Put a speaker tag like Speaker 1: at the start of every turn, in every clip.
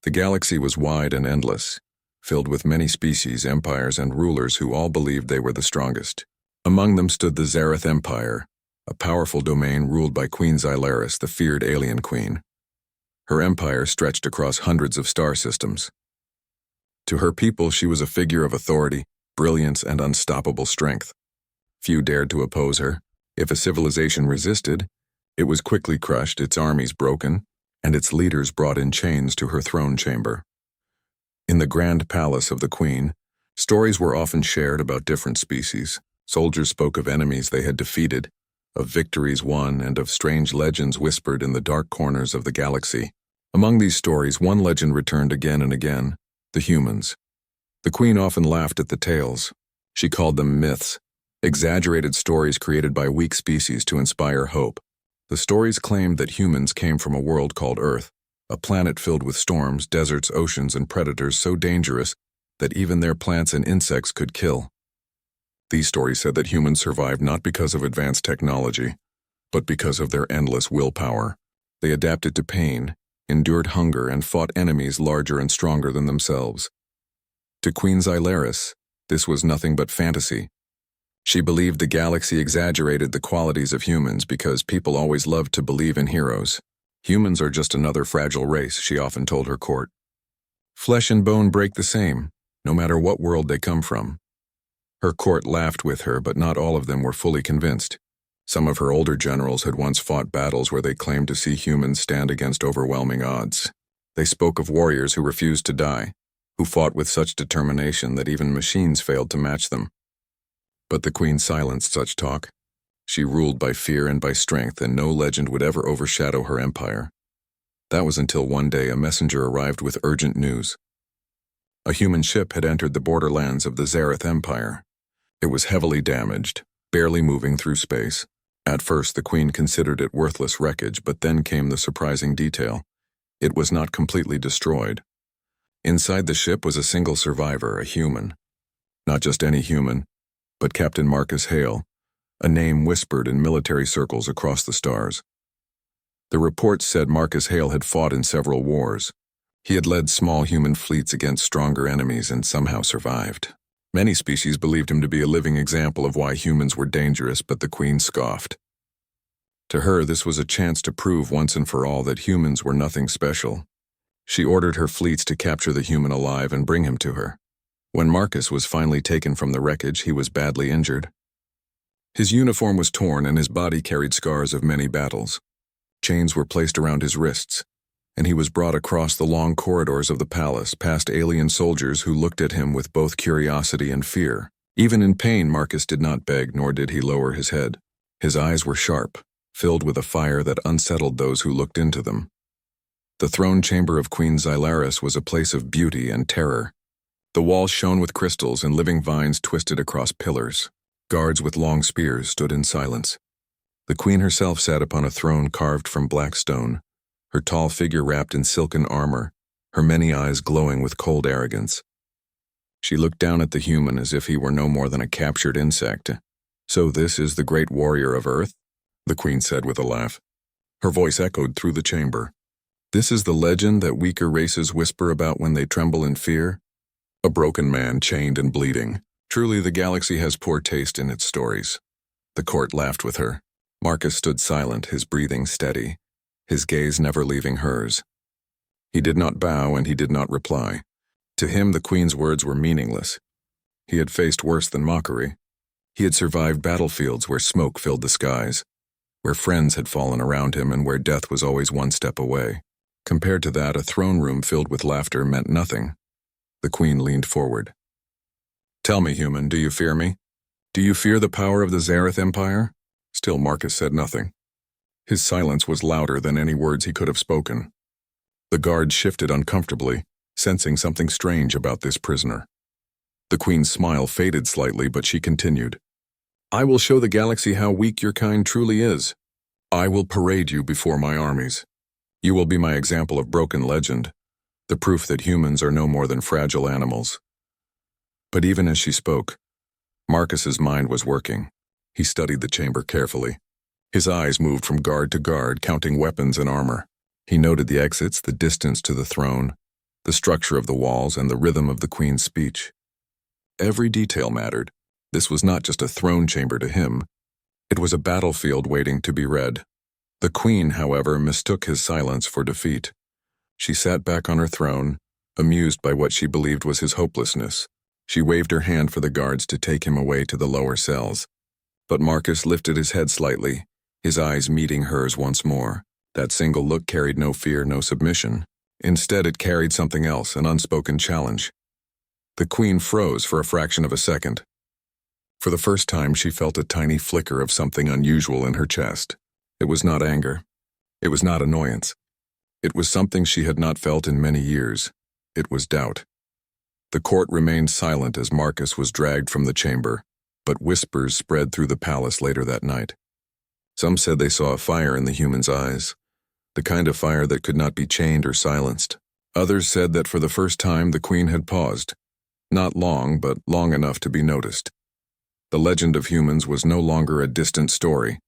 Speaker 1: The galaxy was wide and endless, filled with many species, empires, and rulers who all believed they were the strongest. Among them stood the Zareth Empire, a powerful domain ruled by Queen Xylaris, the feared alien queen. Her empire stretched across hundreds of star systems. To her people, she was a figure of authority, brilliance, and unstoppable strength. Few dared to oppose her. If a civilization resisted, it was quickly crushed, its armies broken, and its leaders brought in chains to her throne chamber. In the grand palace of the queen, stories were often shared about different species. Soldiers spoke of enemies they had defeated, of victories won, and of strange legends whispered in the dark corners of the galaxy. Among these stories, one legend returned again and again: the humans. The queen often laughed at the tales. She called them myths, exaggerated stories created by weak species to inspire hope. The stories claimed that humans came from a world called Earth, a planet filled with storms, deserts, oceans, and predators so dangerous that even their plants and insects could kill. These stories said that humans survived not because of advanced technology, but because of their endless willpower. They adapted to pain, endured hunger, and fought enemies larger and stronger than themselves. To Queen Xylaris, this was nothing but fantasy. She believed the galaxy exaggerated the qualities of humans because people always loved to believe in heroes. Humans are just another fragile race, she often told her court. Flesh and bone break the same, no matter what world they come from. Her court laughed with her, but not all of them were fully convinced. Some of her older generals had once fought battles where they claimed to see humans stand against overwhelming odds. They spoke of warriors who refused to die, who fought with such determination that even machines failed to match them. But the queen silenced such talk. She ruled by fear and by strength, and no legend would ever overshadow her empire. That was until one day a messenger arrived with urgent news. A human ship had entered the borderlands of the Zareth Empire. It was heavily damaged, barely moving through space. At first, the queen considered it worthless wreckage, but then came the surprising detail. It was not completely destroyed. Inside the ship was a single survivor, a human. Not just any human, but Captain Marcus Hale, a name whispered in military circles across the stars. The reports said Marcus Hale had fought in several wars. He had led small human fleets against stronger enemies and somehow survived. Many species believed him to be a living example of why humans were dangerous, but the queen scoffed. To her, this was a chance to prove once and for all that humans were nothing special. She ordered her fleets to capture the human alive and bring him to her. When Marcus was finally taken from the wreckage, he was badly injured. His uniform was torn and his body carried scars of many battles. Chains were placed around his wrists, and he was brought across the long corridors of the palace, past alien soldiers who looked at him with both curiosity and fear. Even in pain, Marcus did not beg, nor did he lower his head. His eyes were sharp, filled with a fire that unsettled those who looked into them. The throne chamber of Queen Xylaris was a place of beauty and terror. The walls shone with crystals and living vines twisted across pillars. Guards with long spears stood in silence. The queen herself sat upon a throne carved from black stone, her tall figure wrapped in silken armor, her many eyes glowing with cold arrogance. She looked down at the human as if he were no more than a captured insect. "So this is the great warrior of Earth?" the queen said with a laugh. Her voice echoed through the chamber. "This is the legend that weaker races whisper about when they tremble in fear? A broken man chained and bleeding. Truly the galaxy has poor taste in its stories." The court laughed with her. Marcus stood silent, his breathing steady, his gaze never leaving hers. He did not bow and he did not reply. To him, the queen's words were meaningless. He had faced worse than mockery. He had survived battlefields where smoke filled the skies, where friends had fallen around him and where death was always one step away. Compared to that, a throne room filled with laughter meant nothing. The queen leaned forward. "Tell me, human, do you fear me? Do you fear the power of the Zareth Empire?" Still Marcus said nothing. His silence was louder than any words he could have spoken. The guard shifted uncomfortably, sensing something strange about this prisoner. The queen's smile faded slightly, but she continued. "I will show the galaxy how weak your kind truly is. I will parade you before my armies. You will be my example of broken legend, the proof that humans are no more than fragile animals." But even as she spoke, Marcus's mind was working. He studied the chamber carefully. His eyes moved from guard to guard, counting weapons and armor. He noted the exits, the distance to the throne, the structure of the walls, and the rhythm of the queen's speech. Every detail mattered. This was not just a throne chamber to him. It was a battlefield waiting to be read. The queen, however, mistook his silence for defeat. She sat back on her throne, amused by what she believed was his hopelessness. She waved her hand for the guards to take him away to the lower cells. But Marcus lifted his head slightly, his eyes meeting hers once more. That single look carried no fear, no submission. Instead, it carried something else, an unspoken challenge. The queen froze for a fraction of a second. For the first time, she felt a tiny flicker of something unusual in her chest. It was not anger. It was not annoyance. It was something she had not felt in many years. It was doubt. The court remained silent as Marcus was dragged from the chamber, but whispers spread through the palace later that night. Some said they saw a fire in the human's eyes, the kind of fire that could not be chained or silenced. Others said that for the first time the queen had paused, not long, but long enough to be noticed. The legend of humans was no longer a distant story.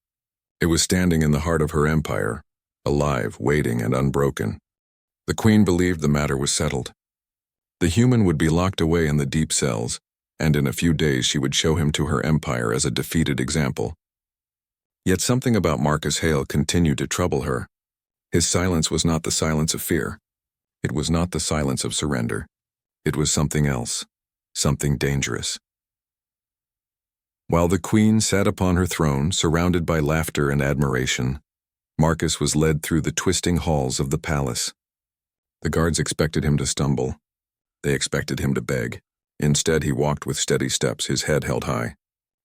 Speaker 1: It was standing in the heart of her empire, alive, waiting, and unbroken. The queen believed the matter was settled. The human would be locked away in the deep cells, and in a few days she would show him to her empire as a defeated example. Yet something about Marcus Hale continued to trouble her. His silence was not the silence of fear. It was not the silence of surrender. It was something else, something dangerous. While the queen sat upon her throne, surrounded by laughter and admiration, Marcus was led through the twisting halls of the palace. The guards expected him to stumble. They expected him to beg. Instead, he walked with steady steps, his head held high.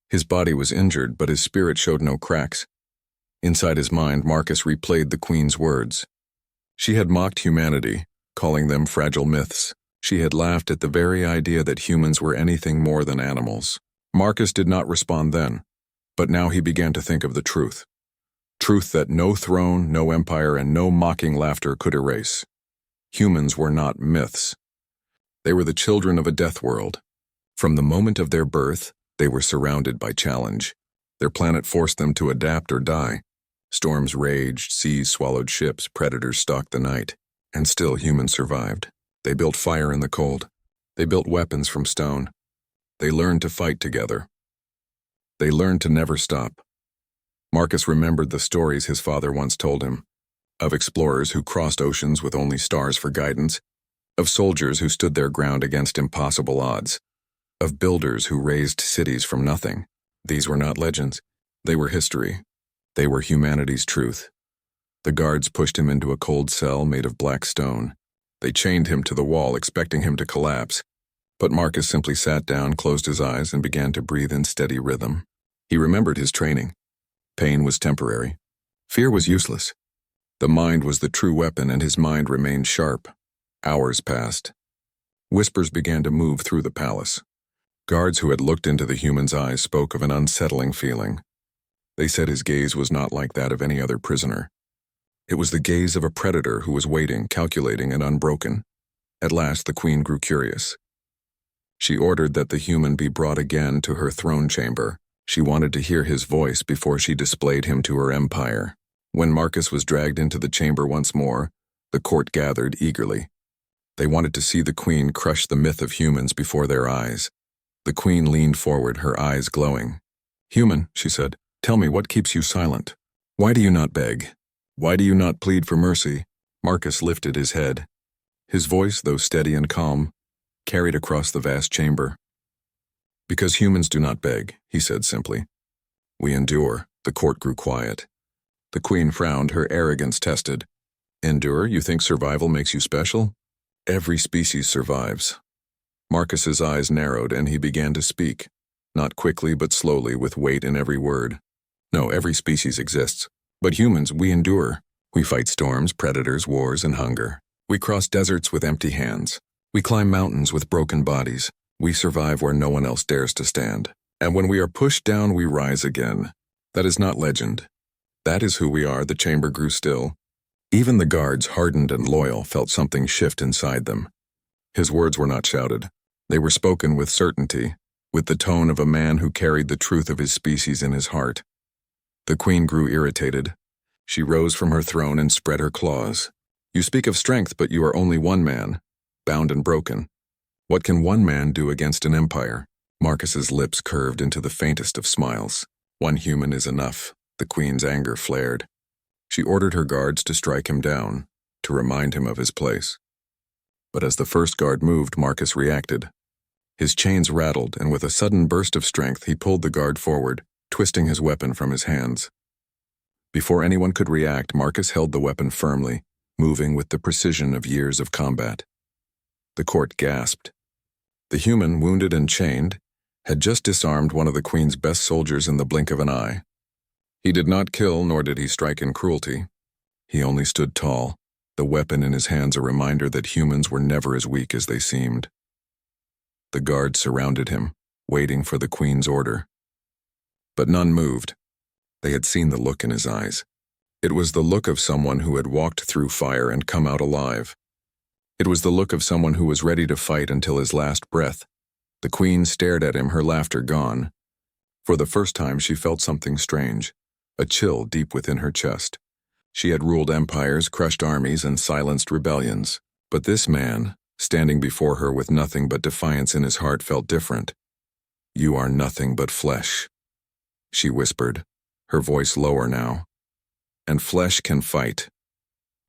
Speaker 1: His body was injured, but his spirit showed no cracks. Inside his mind, Marcus replayed the queen's words. She had mocked humanity, calling them fragile myths. She had laughed at the very idea that humans were anything more than animals. Marcus did not respond then, but now he began to think of the truth. Truth that no throne, no empire, and no mocking laughter could erase. Humans were not myths. They were the children of a death world. From the moment of their birth, they were surrounded by challenge. Their planet forced them to adapt or die. Storms raged, seas swallowed ships, predators stalked the night, and still humans survived. They built fire in the cold. They built weapons from stone. They learned to fight together. They learned to never stop. Marcus remembered the stories his father once told him, of explorers who crossed oceans with only stars for guidance, of soldiers who stood their ground against impossible odds, of builders who raised cities from nothing. These were not legends. They were history. They were humanity's truth. The guards pushed him into a cold cell made of black stone. They chained him to the wall, expecting him to collapse. But Marcus simply sat down, closed his eyes, and began to breathe in steady rhythm. He remembered his training. Pain was temporary. Fear was useless. The mind was the true weapon, and his mind remained sharp. Hours passed. Whispers began to move through the palace. Guards who had looked into the human's eyes spoke of an unsettling feeling. They said his gaze was not like that of any other prisoner. It was the gaze of a predator who was waiting, calculating, and unbroken. At last, the queen grew curious. She ordered that the human be brought again to her throne chamber. She wanted to hear his voice before she displayed him to her empire. When Marcus was dragged into the chamber once more, the court gathered eagerly. They wanted to see the queen crush the myth of humans before their eyes. The queen leaned forward, her eyes glowing. "Human," she said, "tell me, what keeps you silent? Why do you not beg? Why do you not plead for mercy?" Marcus lifted his head. His voice, though steady and calm, carried across the vast chamber. "Because humans do not beg," he said simply. "We endure." The court grew quiet. The queen frowned, her arrogance tested. "Endure? You think survival makes you special? Every species survives." Marcus's eyes narrowed, and he began to speak, not quickly but slowly, with weight in every word. "No, every species exists. But humans, we endure. We fight storms, predators, wars, and hunger. We cross deserts with empty hands. We climb mountains with broken bodies. We survive where no one else dares to stand. And when we are pushed down, we rise again. That is not legend. That is who we are." The chamber grew still. Even the guards, hardened and loyal, felt something shift inside them. His words were not shouted. They were spoken with certainty, with the tone of a man who carried the truth of his species in his heart. The queen grew irritated. She rose from her throne and spread her claws. "You speak of strength, but you are only one man. bound and broken. What can one man do against an empire? Marcus's lips curved into the faintest of smiles. One human is enough. The queen's anger flared. She ordered her guards to strike him down, to remind him of his place. But as the first guard moved, Marcus reacted. His chains rattled, and with a sudden burst of strength, he pulled the guard forward, twisting his weapon from his hands. Before anyone could react, Marcus held the weapon firmly, moving with the precision of years of combat. The court gasped. The human, wounded and chained, had just disarmed one of the queen's best soldiers in the blink of an eye. He did not kill, nor did he strike in cruelty. He only stood tall, the weapon in his hands a reminder that humans were never as weak as they seemed. The guards surrounded him, waiting for the queen's order. But none moved. They had seen the look in his eyes. It was the look of someone who had walked through fire and come out alive. It was the look of someone who was ready to fight until his last breath. The queen stared at him, her laughter gone. For the first time she felt something strange, a chill deep within her chest. She had ruled empires, crushed armies, and silenced rebellions. But this man, standing before her with nothing but defiance in his heart, felt different. "You are nothing but flesh," she whispered, her voice lower now. "And flesh can fight,"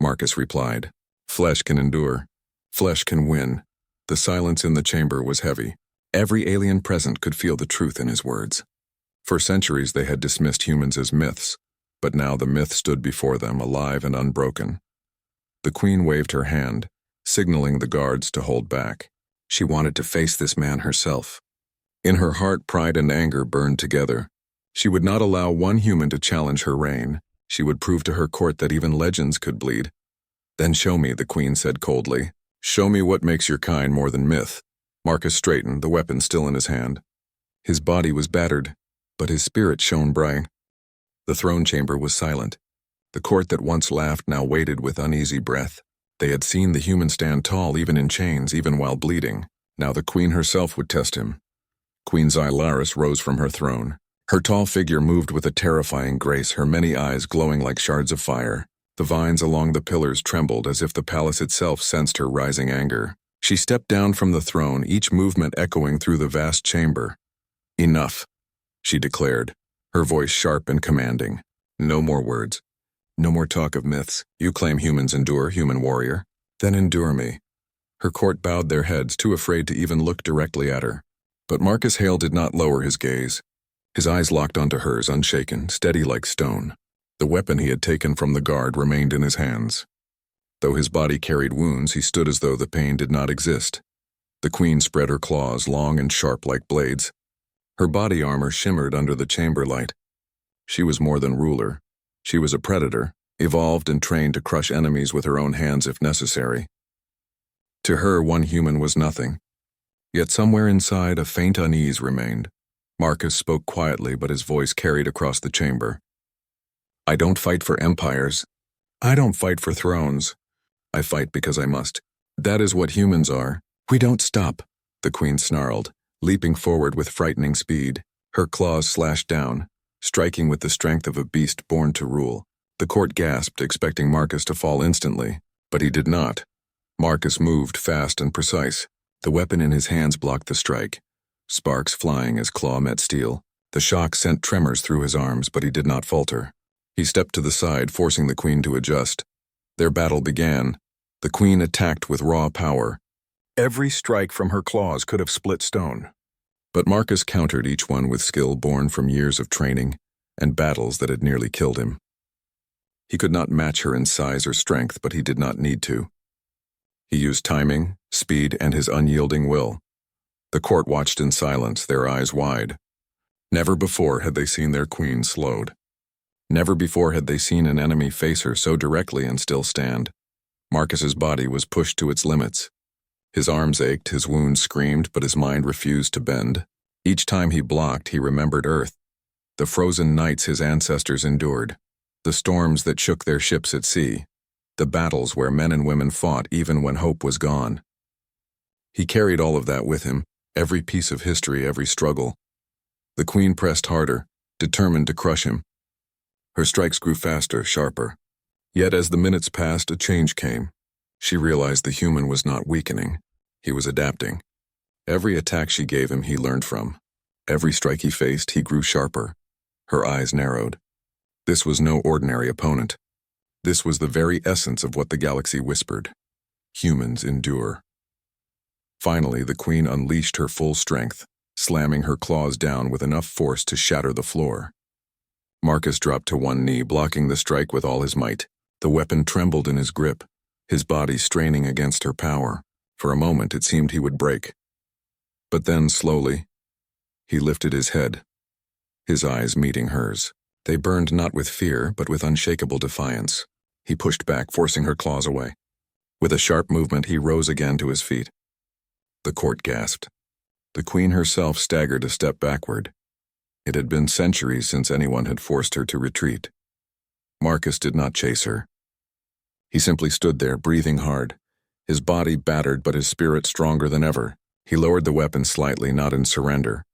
Speaker 1: Marcus replied. "Flesh can endure. Flesh can win." The silence in the chamber was heavy. Every alien present could feel the truth in his words. For centuries they had dismissed humans as myths, but now the myth stood before them, alive and unbroken. The queen waved her hand, signaling the guards to hold back. She wanted to face this man herself. In her heart, pride and anger burned together. She would not allow one human to challenge her reign. She would prove to her court that even legends could bleed. "Then show me," the queen said coldly. "Show me what makes your kind more than myth." Marcus straightened, the weapon still in his hand. His body was battered, but his spirit shone bright. The throne chamber was silent. The court that once laughed now waited with uneasy breath. They had seen the human stand tall even in chains, even while bleeding. Now the queen herself would test him. Queen Xylaris rose from her throne. Her tall figure moved with a terrifying grace, her many eyes glowing like shards of fire. The vines along the pillars trembled as if the palace itself sensed her rising anger. She stepped down from the throne, each movement echoing through the vast chamber. "Enough," she declared, her voice sharp and commanding. "No more words. No more talk of myths. You claim humans endure, human warrior. Then endure me." Her court bowed their heads, too afraid to even look directly at her. But Marcus Hale did not lower his gaze. His eyes locked onto hers, unshaken, steady like stone. The weapon he had taken from the guard remained in his hands. Though his body carried wounds, he stood as though the pain did not exist. The queen spread her claws, long and sharp like blades. Her body armor shimmered under the chamber light. She was more than ruler. She was a predator, evolved and trained to crush enemies with her own hands if necessary. To her, one human was nothing. Yet somewhere inside, a faint unease remained. Marcus spoke quietly, but his voice carried across the chamber. "I don't fight for empires. I don't fight for thrones. I fight because I must. That is what humans are. We don't stop," the queen snarled, leaping forward with frightening speed. Her claws slashed down, striking with the strength of a beast born to rule. The court gasped, expecting Marcus to fall instantly, but he did not. Marcus moved fast and precise. The weapon in his hands blocked the strike, sparks flying as claw met steel. The shock sent tremors through his arms, but he did not falter. He stepped to the side, forcing the queen to adjust. Their battle began. The queen attacked with raw power. Every strike from her claws could have split stone. But Marcus countered each one with skill born from years of training and battles that had nearly killed him. He could not match her in size or strength, but he did not need to. He used timing, speed, and his unyielding will. The court watched in silence, their eyes wide. Never before had they seen their queen slowed. Never before had they seen an enemy face her so directly and still stand. Marcus's body was pushed to its limits. His arms ached, his wounds screamed, but his mind refused to bend. Each time he blocked, he remembered Earth, the frozen nights his ancestors endured, the storms that shook their ships at sea, the battles where men and women fought even when hope was gone. He carried all of that with him, every piece of history, every struggle. The queen pressed harder, determined to crush him. Her strikes grew faster, sharper. Yet as the minutes passed, a change came. She realized the human was not weakening. He was adapting. Every attack she gave him, he learned from. Every strike he faced, he grew sharper. Her eyes narrowed. This was no ordinary opponent. This was the very essence of what the galaxy whispered. Humans endure. Finally, the Queen unleashed her full strength, slamming her claws down with enough force to shatter the floor. Marcus dropped to one knee, blocking the strike with all his might. The weapon trembled in his grip, his body straining against her power. For a moment, it seemed he would break. But then, slowly, he lifted his head, his eyes meeting hers. They burned not with fear, but with unshakable defiance. He pushed back, forcing her claws away. With a sharp movement, he rose again to his feet. The court gasped. The Queen herself staggered a step backward. It had been centuries since anyone had forced her to retreat. Marcus did not chase her. He simply stood there, breathing hard, his body battered but his spirit stronger than ever. He lowered the weapon slightly, not in surrender,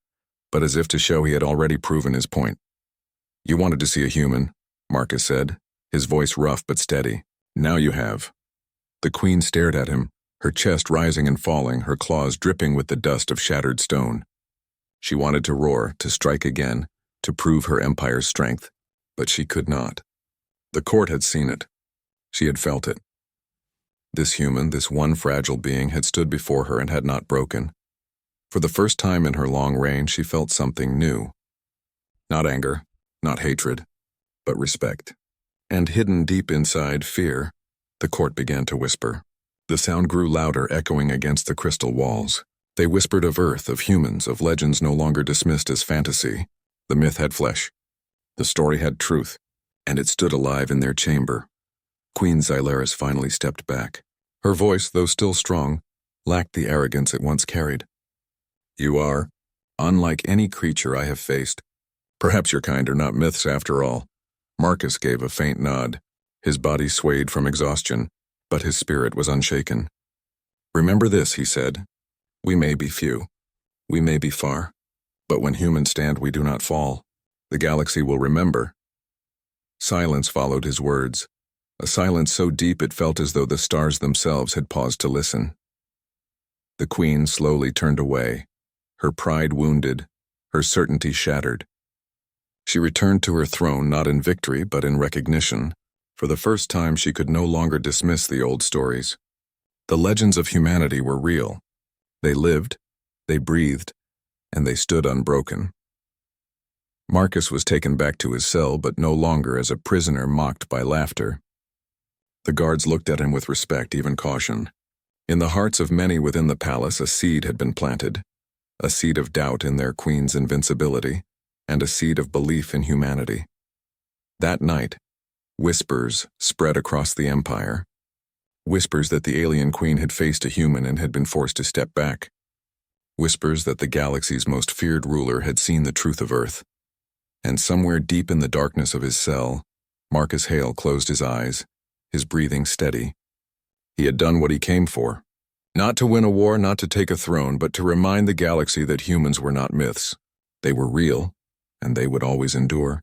Speaker 1: but as if to show he had already proven his point. "You wanted to see a human," Marcus said, his voice rough but steady. "Now you have." The Queen stared at him, her chest rising and falling, her claws dripping with the dust of shattered stone. She wanted to roar, to strike again, to prove her empire's strength, but she could not. The court had seen it. She had felt it. This human, this one fragile being, had stood before her and had not broken. For the first time in her long reign, she felt something new. Not anger, not hatred, but respect. And hidden deep inside, fear. The court began to whisper. The sound grew louder, echoing against the crystal walls. They whispered of Earth, of humans, of legends no longer dismissed as fantasy. The myth had flesh. The story had truth, and it stood alive in their chamber. Queen Xylaris finally stepped back. Her voice, though still strong, lacked the arrogance it once carried. "You are unlike any creature I have faced. Perhaps your kind are not myths after all." Marcus gave a faint nod. His body swayed from exhaustion, but his spirit was unshaken. "Remember this," he said. "We may be few. We may be far. But when humans stand, we do not fall. The galaxy will remember." Silence followed his words, a silence so deep it felt as though the stars themselves had paused to listen. The Queen slowly turned away, her pride wounded, her certainty shattered. She returned to her throne not in victory but in recognition. For the first time, she could no longer dismiss the old stories. The legends of humanity were real. They lived, they breathed, and they stood unbroken. Marcus was taken back to his cell, but no longer as a prisoner mocked by laughter. The guards looked at him with respect, even caution. In the hearts of many within the palace, a seed had been planted, a seed of doubt in their queen's invincibility, and a seed of belief in humanity. That night, whispers spread across the empire. Whispers that the alien queen had faced a human and had been forced to step back. Whispers that the galaxy's most feared ruler had seen the truth of Earth. And somewhere deep in the darkness of his cell, Marcus Hale closed his eyes, his breathing steady. He had done what he came for. Not to win a war, not to take a throne, but to remind the galaxy that humans were not myths. They were real, and they would always endure.